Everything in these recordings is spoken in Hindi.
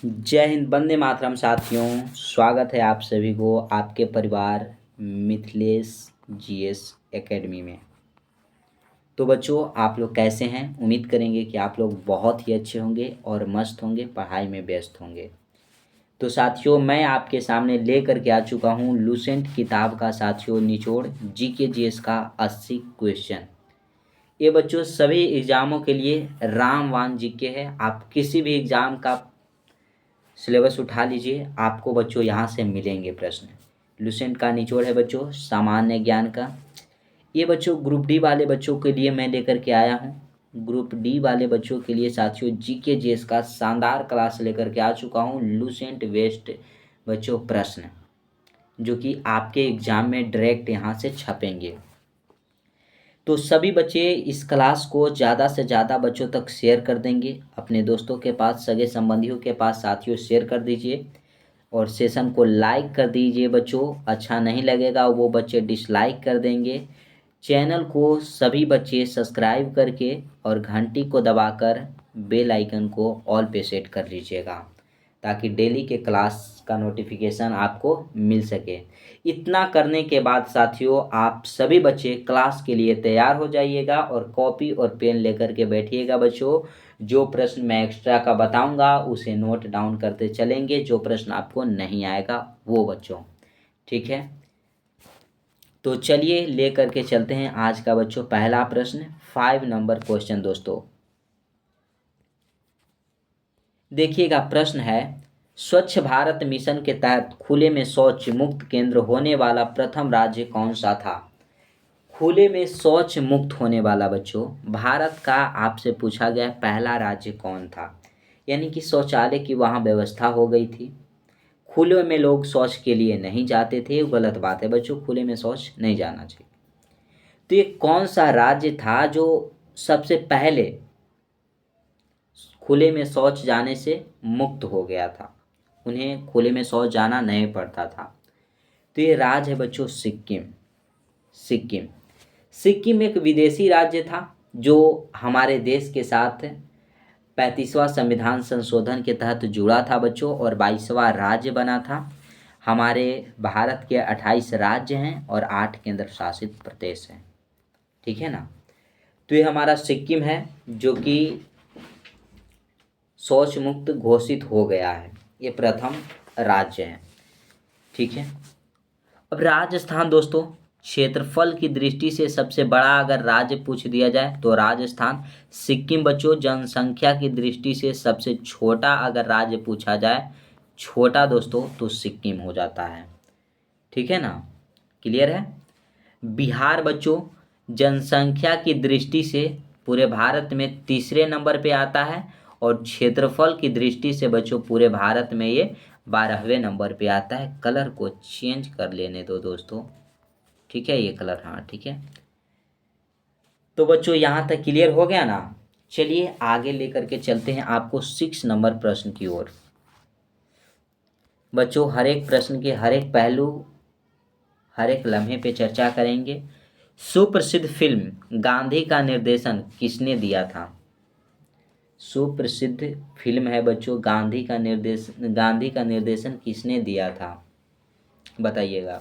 जय हिंद, वंदे मातरम साथियों। स्वागत है आप सभी को आपके परिवार मिथिलेश जीएस एकेडमी में। तो बच्चों, आप लोग कैसे हैं? उम्मीद करेंगे कि आप लोग बहुत ही अच्छे होंगे और मस्त होंगे, पढ़ाई में व्यस्त होंगे। तो साथियों, मैं आपके सामने लेकर के आ चुका हूँ लूसेंट किताब का साथियों निचोड़ जीके जीएस का 80 क्वेश्चन। ये बच्चों सभी एग्ज़ामों के लिए रामवान जीके है। आप किसी भी एग्ज़ाम का सिलेबस उठा लीजिए, आपको बच्चों यहाँ से मिलेंगे प्रश्न। लूसेंट का निचोड़ है बच्चों सामान्य ज्ञान का। ये बच्चों ग्रुप डी वाले बच्चों के लिए मैं लेकर के आया हूँ। ग्रुप डी वाले बच्चों के लिए साथियों जीके जीएस का शानदार क्लास लेकर के आ चुका हूँ। लूसेंट वेस्ट बच्चों प्रश्न जो कि आपके एग्ज़ाम में डायरेक्ट यहाँ से छपेंगे। तो सभी बच्चे इस क्लास को ज़्यादा से ज़्यादा बच्चों तक शेयर कर देंगे, अपने दोस्तों के पास, सगे संबंधियों के पास साथियों शेयर कर दीजिए और सेशन को लाइक कर दीजिए बच्चों। अच्छा नहीं लगेगा वो बच्चे डिसलाइक कर देंगे। चैनल को सभी बच्चे सब्सक्राइब करके और घंटी को दबाकर बेल आइकन को ऑल पे सेट कर लीजिएगा ताकि डेली के क्लास का नोटिफिकेशन आपको मिल सके। इतना करने के बाद साथियों आप सभी बच्चे क्लास के लिए तैयार हो जाइएगा और कॉपी और पेन लेकर के बैठिएगा बच्चों। जो प्रश्न मैं एक्स्ट्रा का बताऊंगा उसे नोट डाउन करते चलेंगे, जो प्रश्न आपको नहीं आएगा वो बच्चों, ठीक है। तो चलिए ले करके चलते हैं आज का बच्चों पहला प्रश्न, 5 नंबर क्वेश्चन दोस्तों। देखिएगा प्रश्न है, स्वच्छ भारत मिशन के तहत खुले में शौच मुक्त केंद्र होने वाला प्रथम राज्य कौन सा था? खुले में शौच मुक्त होने वाला बच्चों भारत का आपसे पूछा गया पहला राज्य कौन था। यानी कि शौचालय की वहाँ व्यवस्था हो गई थी, खुले में लोग शौच के लिए नहीं जाते थे। वो गलत बात है बच्चों, खुले में शौच नहीं जाना चाहिए। तो ये कौन सा राज्य था जो सबसे पहले खुले में शौच जाने से मुक्त हो गया था, उन्हें खुले में शौच जाना नहीं पड़ता था? तो ये राज्य है बच्चों सिक्किम। सिक्किम सिक्किम एक विदेशी राज्य था जो हमारे देश के साथ 35वां संविधान संशोधन के तहत जुड़ा था बच्चों और 22वां राज्य बना था। हमारे भारत के 28 राज्य हैं और 8 केंद्र शासित प्रदेश हैं, ठीक है ना। तो ये हमारा सिक्किम है जो कि शौच मुक्त घोषित हो गया है, ये प्रथम राज्य है, ठीक है। अब राजस्थान दोस्तों, क्षेत्रफल की दृष्टि से सबसे बड़ा अगर राज्य पूछ दिया जाए तो राजस्थान। सिक्किम बच्चों जनसंख्या की दृष्टि से सबसे छोटा अगर राज्य पूछा जाए, छोटा दोस्तों, तो सिक्किम हो जाता है, ठीक है ना। क्लियर है। बिहार बच्चों जनसंख्या की दृष्टि से पूरे भारत में तीसरे नंबर पे आता है और क्षेत्रफल की दृष्टि से बच्चों पूरे भारत में ये 12वें नंबर पे आता है। कलर को चेंज कर लेने दो दोस्तों, ठीक है, ये कलर, हाँ ठीक है। तो बच्चों यहाँ तक क्लियर हो गया ना। चलिए आगे लेकर के चलते हैं आपको 6 नंबर प्रश्न की ओर। बच्चों हर एक प्रश्न के हर एक पहलू, हर एक लम्हे पे चर्चा करेंगे। सुप्रसिद्ध फिल्म गांधी का निर्देशन किसने दिया था? सुप्रसिद्ध फिल्म है बच्चों गांधी का निर्देशन किसने दिया था, बताइएगा।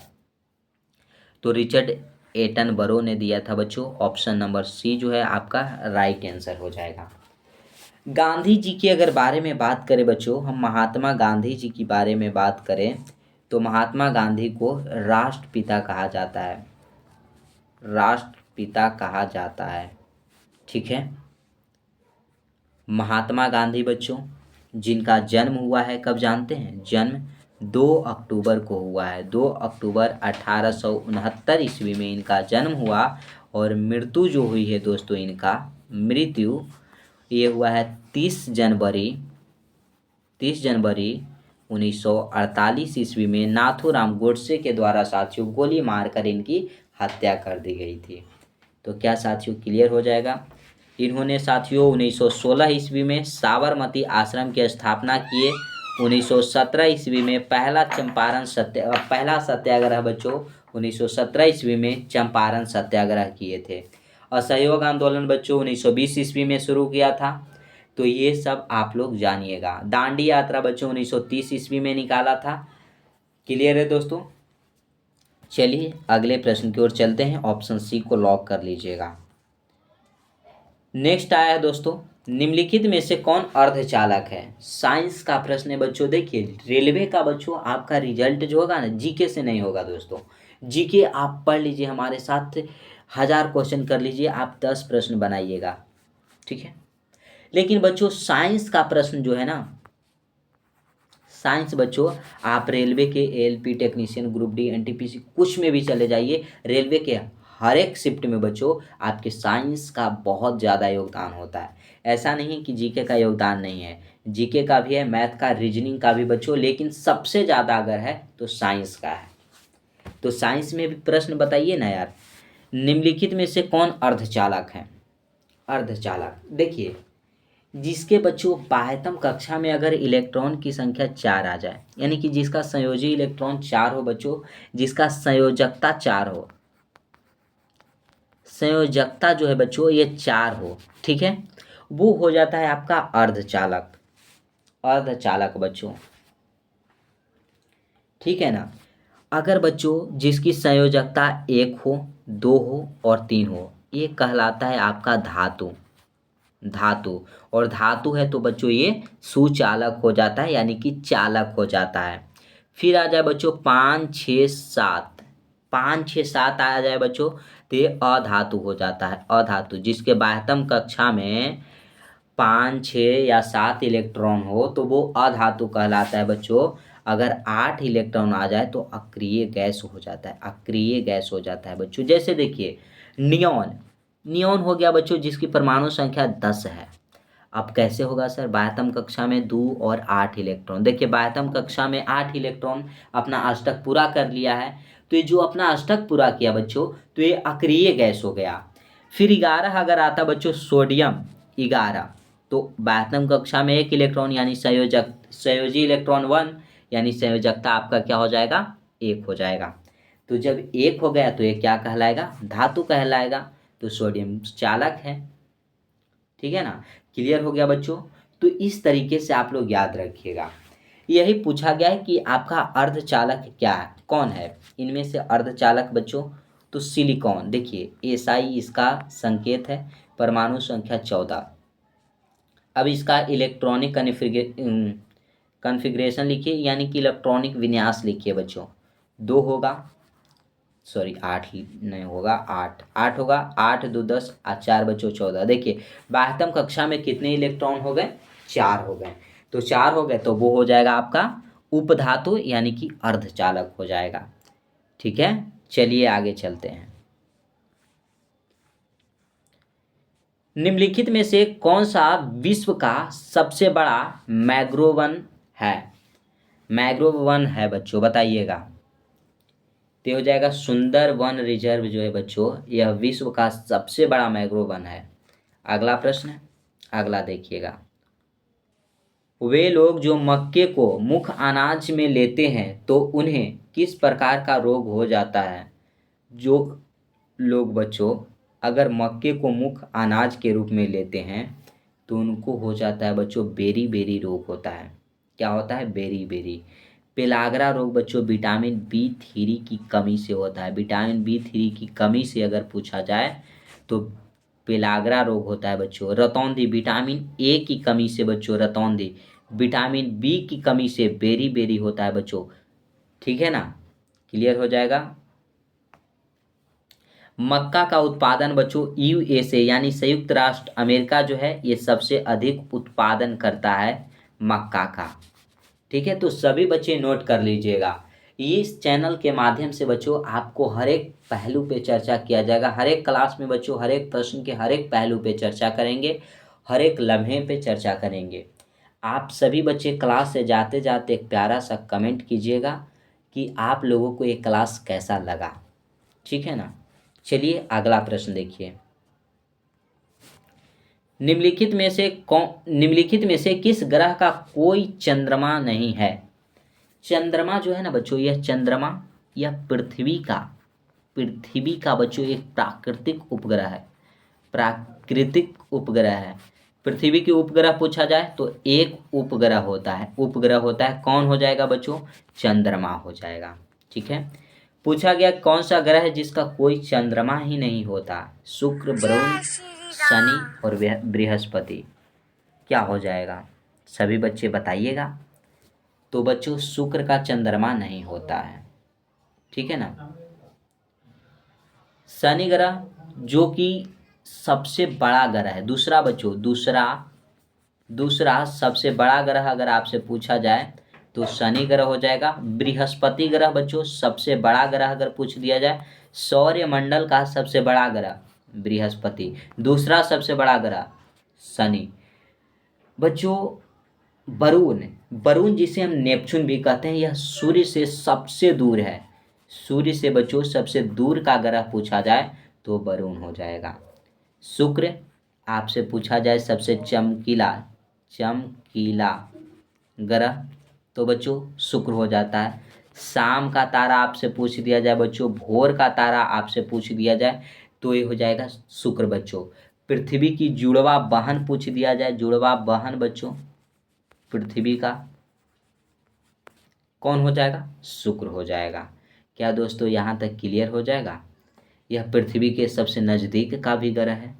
तो रिचर्ड एटनबरो ने दिया था बच्चों। ऑप्शन नंबर सी जो है आपका राइट आंसर हो जाएगा। गांधी जी के अगर बारे में बात करें बच्चों, हम महात्मा गांधी जी के बारे में बात करें तो महात्मा गांधी को राष्ट्रपिता कहा जाता है, राष्ट्रपिता कहा जाता है, ठीक है। महात्मा गांधी बच्चों जिनका जन्म हुआ है कब जानते हैं? जन्म 2 अक्टूबर को हुआ है। 2 अक्टूबर 1869 ईस्वी में इनका जन्म हुआ और मृत्यु जो हुई है दोस्तों, इनका मृत्यु ये हुआ है 30 जनवरी 1948 ईस्वी में नाथूराम गोडसे के द्वारा साथियों गोली मारकर इनकी हत्या कर दी गई थी। तो क्या साथियों क्लियर हो जाएगा। इन्होंने साथियों 1916 ईस्वी में साबरमती आश्रम की स्थापना किए। 1917 ईस्वी में पहला सत्याग्रह बच्चों 1917 ईस्वी में चंपारण सत्याग्रह किए थे। असहयोग आंदोलन बच्चों 1920 ईस्वी में शुरू किया था। तो ये सब आप लोग जानिएगा। दांडी यात्रा बच्चों 1930 ईस्वी में निकाला था। क्लियर है दोस्तों। चलिए अगले प्रश्न की ओर चलते हैं। ऑप्शन सी को लॉक कर लीजिएगा। नेक्स्ट आया है दोस्तों, निम्नलिखित में से कौन अर्धचालक है? साइंस का प्रश्न है बच्चों। देखिए रेलवे का बच्चों आपका रिजल्ट जो होगा ना, जीके से नहीं होगा दोस्तों। जीके आप पढ़ लीजिए, हमारे साथ 1000 क्वेश्चन कर लीजिए, आप 10 प्रश्न बनाइएगा, ठीक है। लेकिन बच्चों साइंस का प्रश्न जो है ना, साइंस बच्चों आप रेलवे के ALP technician, group D, NTPC कुछ में भी चले जाइए, रेलवे के हर एक शिफ्ट में बच्चों आपके साइंस का बहुत ज़्यादा योगदान होता है। ऐसा नहीं कि जीके का योगदान नहीं है, जीके का भी है, मैथ का, रीजनिंग का भी बच्चों, लेकिन सबसे ज़्यादा अगर है तो साइंस का है। तो साइंस में भी प्रश्न बताइए ना यार। निम्नलिखित में से कौन अर्धचालक है? अर्धचालक देखिए, जिसके बच्चों बाह्यतम कक्षा में अगर इलेक्ट्रॉन की संख्या 4 आ जाए, यानी कि जिसका संयोजी इलेक्ट्रॉन 4 हो बच्चों, जिसका संयोजकता 4 हो, संयोजकता जो है बच्चों ये 4 हो, ठीक है, वो हो जाता है आपका अर्धचालक। अर्धचालक बच्चों, ठीक है ना। अगर बच्चों जिसकी संयोजकता 1 हो, 2 हो और 3 हो, ये कहलाता है आपका धातु। धातु, और धातु है तो बच्चों ये सुचालक हो जाता है, यानी कि चालक हो जाता है। फिर आ जाए बच्चों 5 6 7, 5 6 7 आ जाए बच्चों, तो ये अधातु हो जाता है। अधातु जिसके बाह्यतम कक्षा में 5 6 या 7 इलेक्ट्रॉन हो तो वो अधातु कहलाता है बच्चों। अगर 8 इलेक्ट्रॉन आ जाए तो अक्रिय गैस हो जाता है, अक्रिय गैस हो जाता है बच्चों। जैसे देखिए नियॉन, नियॉन हो गया बच्चों जिसकी परमाणु संख्या 10 है। अब कैसे होगा सर? बाह्यतम कक्षा में 2 और 8 इलेक्ट्रॉन। देखिए बाह्यतम कक्षा में 8 इलेक्ट्रॉन अपना अष्टक पूरा कर लिया है, तो ये जो अपना अष्टक पूरा किया बच्चों, तो ये अक्रिय गैस हो गया। फिर 11 अगर आता बच्चों, सोडियम 11, तो बाह्यतम कक्षा में 1 इलेक्ट्रॉन यानी संयोजक, संयोजी इलेक्ट्रॉन 1, यानी संयोजकता आपका क्या हो जाएगा? 1 हो जाएगा। तो जब 1 हो गया तो ये क्या कहलाएगा? धातु कहलाएगा। तो सोडियम चालक है, ठीक है ना। क्लियर हो गया बच्चों। तो इस तरीके से आप लोग याद रखिएगा। यही पूछा गया है कि आपका अर्धचालक क्या है, कौन है इनमें से अर्धचालक बच्चों? तो सिलिकॉन। देखिए SI इसका संकेत है, परमाणु संख्या 14। अब इसका इलेक्ट्रॉनिक कन्फिग्रेशन लिखिए, यानी कि इलेक्ट्रॉनिक विन्यास लिखिए बच्चों। 2 होगा, सॉरी 8 ही नहीं होगा, 8 8 होगा, 8 2 10 और 4 बच्चों 14। देखिए बाह्यतम कक्षा में कितने इलेक्ट्रॉन हो गए? 4 हो गए। तो 4 हो गए तो वो हो जाएगा आपका उपधातु, यानी कि अर्धचालक हो जाएगा, ठीक है। चलिए आगे चलते हैं। निम्नलिखित में से कौन सा विश्व का सबसे बड़ा मैंग्रोव वन है? मैंग्रोव वन है बच्चों, बताइएगा। तो हो जाएगा सुंदर वन रिजर्व जो है बच्चों, यह विश्व का सबसे बड़ा मैंग्रोव वन है। अगला प्रश्न है, अगला देखिएगा। वे लोग जो मक्के को मुख्य अनाज में लेते हैं तो उन्हें किस प्रकार का रोग हो जाता है? जो लोग बच्चों अगर मक्के को मुख्य अनाज के रूप में लेते हैं तो उनको हो जाता है बच्चों बेरी बेरी रोग होता है। क्या होता है? Berry berry. पेलाग्रा रोग बच्चों विटामिन B3 की कमी से होता है। विटामिन B3 की कमी से अगर पूछा जाए तो पेलाग्रा रोग होता है बच्चों। रतौंधी विटामिन A की कमी से बच्चों रतौंधी, विटामिन B की कमी से बेरी बेरी होता है बच्चों, ठीक है ना। क्लियर हो जाएगा। मक्का का उत्पादन बच्चों USA यानी संयुक्त राष्ट्र अमेरिका जो है ये सबसे अधिक उत्पादन करता है मक्का का, ठीक है। तो सभी बच्चे नोट कर लीजिएगा। इस चैनल के माध्यम से बच्चों आपको हर एक पहलू पे चर्चा किया जाएगा। हर एक क्लास में बच्चों हर एक प्रश्न के हर एक पहलू पे चर्चा करेंगे, हर एक लम्हे पे चर्चा करेंगे। आप सभी बच्चे क्लास से जाते जाते एक प्यारा सा कमेंट कीजिएगा कि आप लोगों को ये क्लास कैसा लगा, ठीक है ना। चलिए अगला प्रश्न देखिए। निम्नलिखित में से किस ग्रह का कोई चंद्रमा नहीं है? चंद्रमा जो है ना बच्चों, यह चंद्रमा या पृथ्वी का बच्चों एक प्राकृतिक उपग्रह है। प्राकृतिक उपग्रह है। पृथ्वी के उपग्रह पूछा जाए तो एक उपग्रह होता है, उपग्रह होता है, कौन हो जाएगा बच्चों? चंद्रमा हो जाएगा। ठीक है। पूछा गया कौन सा ग्रह है जिसका कोई चंद्रमा ही नहीं होता? शुक्र, वरुण, शनि और बृहस्पति। क्या हो जाएगा? सभी बच्चे बताइएगा। तो बच्चों शुक्र का चंद्रमा नहीं होता है। ठीक है ना। शनि ग्रह जो कि सबसे बड़ा ग्रह है, दूसरा बच्चों, दूसरा सबसे बड़ा ग्रह अगर आपसे पूछा जाए तो शनि ग्रह हो जाएगा। बृहस्पति ग्रह बच्चों सबसे बड़ा ग्रह अगर पूछ दिया जाए, सौरमंडल का सबसे बड़ा ग्रह बृहस्पति, दूसरा सबसे बड़ा ग्रह शनि। बच्चों वरुण, वरुण जिसे हम नेपच्यून भी कहते हैं, यह सूर्य से सबसे दूर है। सूर्य से बच्चों सबसे दूर का ग्रह पूछा जाए तो वरुण हो जाएगा। शुक्र आपसे पूछा जाए सबसे चमकीला ग्रह तो बच्चों शुक्र हो जाता है। शाम का तारा आपसे पूछ दिया जाए बच्चों, भोर का तारा आपसे पूछ दिया जाए तो ये हो जाएगा शुक्र बच्चों। पृथ्वी की जुड़वा बहन पूछ दिया जाए, जुड़वा बहन बच्चों पृथ्वी का कौन हो जाएगा? शुक्र हो जाएगा। क्या दोस्तों यहाँ तक क्लियर हो जाएगा? यह पृथ्वी के सबसे नज़दीक का भी ग्रह है।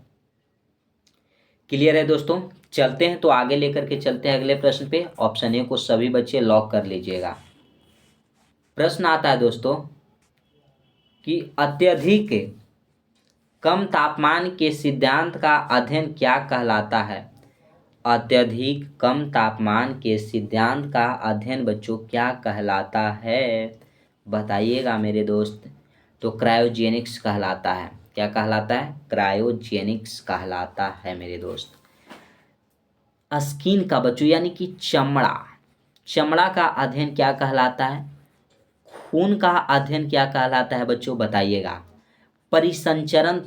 क्लियर है दोस्तों? चलते हैं तो आगे लेकर के चलते हैं अगले प्रश्न पे। ऑप्शन ए को सभी बच्चे लॉक कर लीजिएगा। प्रश्न आता है दोस्तों कि अत्यधिक कम तापमान के सिद्धांत का अध्ययन क्या कहलाता है? अत्यधिक कम तापमान के सिद्धांत का अध्ययन बच्चों क्या कहलाता है? बताइएगा मेरे दोस्त। तो क्रायोजेनिक्स कहलाता है। क्या कहलाता है? क्रायोजेनिक्स कहलाता है मेरे दोस्त। स्किन का बच्चों यानी कि चमड़ा का अध्ययन क्या कहलाता है? खून का अध्ययन क्या कहलाता है बच्चों? बताइएगा। परिसंचरण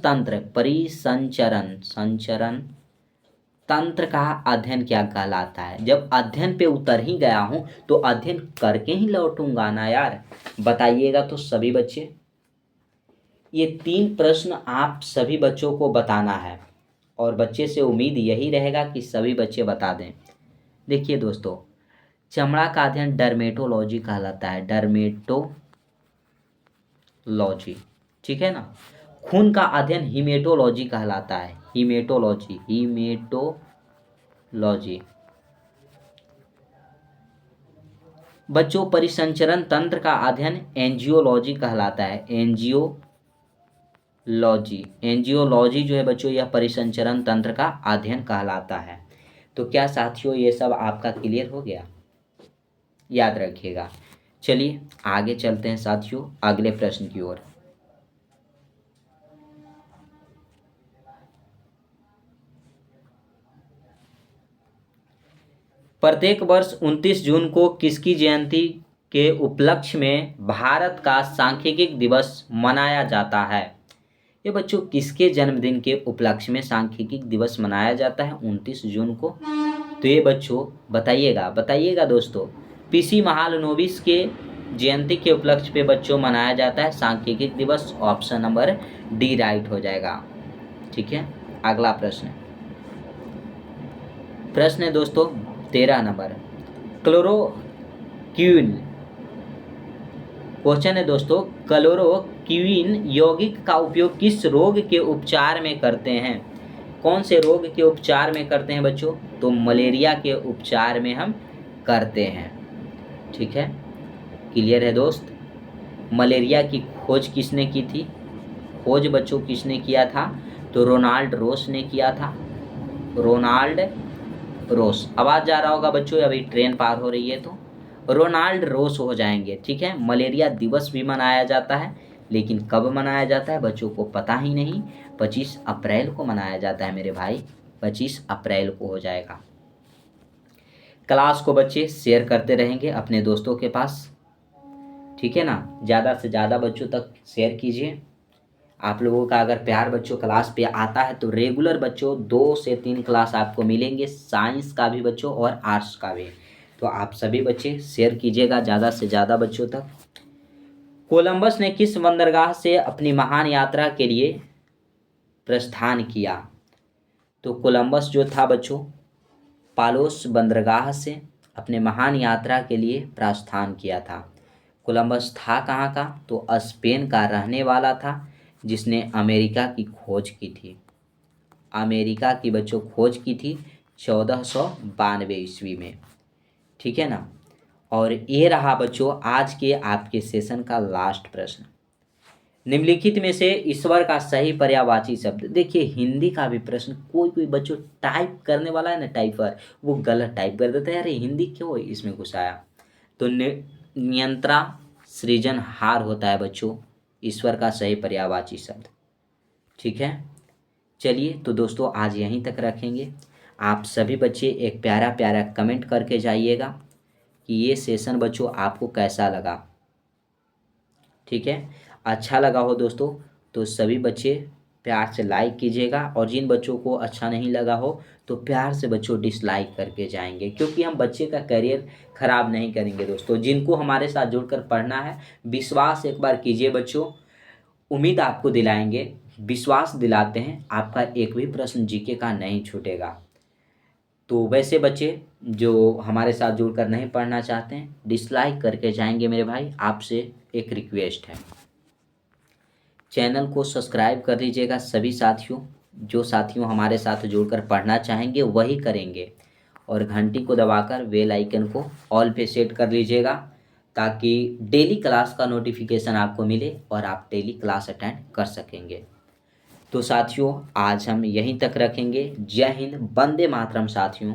तंत्र का अध्ययन क्या कहलाता है? जब अध्ययन पे उतर ही गया हूं तो अध्ययन करके ही लौटूंगा ना यार। बताइएगा तो सभी बच्चे। ये 3 प्रश्न आप सभी बच्चों को बताना है और बच्चे से उम्मीद यही रहेगा कि सभी बच्चे बता दें। देखिए दोस्तों, चमड़ा का अध्ययन डर्मेटोलॉजी कहलाता है, डर्मेटोलॉजी। ठीक है ना। खून का अध्ययन हीमेटोलॉजी कहलाता है, हीमेटोलॉजी। बच्चों परिसंचरण तंत्र का अध्ययन एंजियोलॉजी कहलाता है, एंजियोलॉजी जो है बच्चों यह परिसंचरण तंत्र का अध्ययन कहलाता है। तो क्या साथियों ये सब आपका क्लियर हो गया? याद रखिएगा। चलिए आगे चलते हैं साथियों अगले प्रश्न की ओर। प्रत्येक वर्ष 29 जून को किसकी जयंती के उपलक्ष्य में भारत का सांख्यिकी दिवस मनाया जाता है? ये बच्चों किसके जन्मदिन के उपलक्ष्य में सांख्यिकी दिवस मनाया जाता है 29 जून को? तो ये बच्चों बताइएगा दोस्तों। पीसी महालनोबिस के जयंती के उपलक्ष्य पे बच्चों मनाया जाता है सांख्यिकी दिवस। ऑप्शन नंबर डी राइट हो जाएगा। ठीक है। अगला प्रश्न है दोस्तों 13 नंबर। क्लोरोक्विन क्वेश्चन है दोस्तों, क्लोरोक्विन यौगिक का उपयोग किस रोग के उपचार में करते हैं? कौन से रोग के उपचार में करते हैं बच्चों? तो मलेरिया के उपचार में हम करते हैं। ठीक है। क्लियर है दोस्त? मलेरिया की खोज किसने की थी? खोज बच्चों किसने किया था? तो रोनाल्ड रोस ने किया था, रोनाल्ड रोस। आवाज़ जा रहा होगा बच्चों, अभी ट्रेन पार हो रही है तो रोनाल्ड रोस हो जाएंगे। ठीक है। मलेरिया दिवस भी मनाया जाता है, लेकिन कब मनाया जाता है बच्चों को पता ही नहीं। 25 अप्रैल को मनाया जाता है मेरे भाई, 25 अप्रैल को हो जाएगा। क्लास को बच्चे शेयर करते रहेंगे अपने दोस्तों के पास। ठीक है ना। ज़्यादा से ज़्यादा बच्चों तक शेयर कीजिए। आप लोगों का अगर प्यार बच्चों क्लास पे आता है तो रेगुलर बच्चों 2 से 3 क्लास आपको मिलेंगे, साइंस का भी बच्चों और आर्ट्स का भी। तो आप सभी बच्चे शेयर कीजिएगा ज़्यादा से ज़्यादा बच्चों तक। कोलंबस ने किस बंदरगाह से अपनी महान यात्रा के लिए प्रस्थान किया? तो कोलंबस जो था बच्चों, पालोस बंदरगाह से अपने महान यात्रा के लिए प्रस्थान किया था। कोलंबस था कहाँ का? तो स्पेन का रहने वाला था, जिसने अमेरिका की खोज की थी। अमेरिका की बच्चों खोज की थी 1492 ईस्वी में। ठीक है ना। और ये रहा बच्चों आज के आपके सेशन का लास्ट प्रश्न। निम्नलिखित में से ईश्वर का सही पर्यायवाची शब्द। देखिए हिंदी का भी प्रश्न कोई कोई बच्चों टाइप करने वाला है ना, टाइपर, वो गलत टाइप कर देता है, अरे हिंदी क्यों इसमें घुसाया। तो नियंत्रा सृजनहार होता है बच्चों ईश्वर का सही पर्यायवाची शब्द। ठीक है। चलिए तो दोस्तों आज यहीं तक रखेंगे। आप सभी बच्चे एक प्यारा प्यारा कमेंट करके जाइएगा कि ये सेशन बच्चों आपको कैसा लगा। ठीक है। अच्छा लगा हो दोस्तों तो सभी बच्चे प्यार से लाइक कीजिएगा, और जिन बच्चों को अच्छा नहीं लगा हो तो प्यार से बच्चों डिसलाइक करके जाएंगे, क्योंकि हम बच्चे का करियर ख़राब नहीं करेंगे दोस्तों। जिनको हमारे साथ जुड़कर पढ़ना है, विश्वास एक बार कीजिए बच्चों, उम्मीद आपको दिलाएंगे, विश्वास दिलाते हैं, आपका एक भी प्रश्न जीके का नहीं छूटेगा। तो वैसे बच्चे जो हमारे साथ जुड़कर नहीं पढ़ना चाहते हैं, डिसलाइक करके जाएंगे मेरे भाई। आपसे एक रिक्वेस्ट है, चैनल को सब्सक्राइब कर लीजिएगा सभी साथियों। जो साथियों हमारे साथ जुड़कर पढ़ना चाहेंगे वही करेंगे, और घंटी को दबाकर बेल आइकन को ऑल पे सेट कर लीजिएगा, ताकि डेली क्लास का नोटिफिकेशन आपको मिले और आप डेली क्लास अटेंड कर सकेंगे। तो साथियों आज हम यहीं तक रखेंगे। जय हिंद, वंदे मातरम साथियों।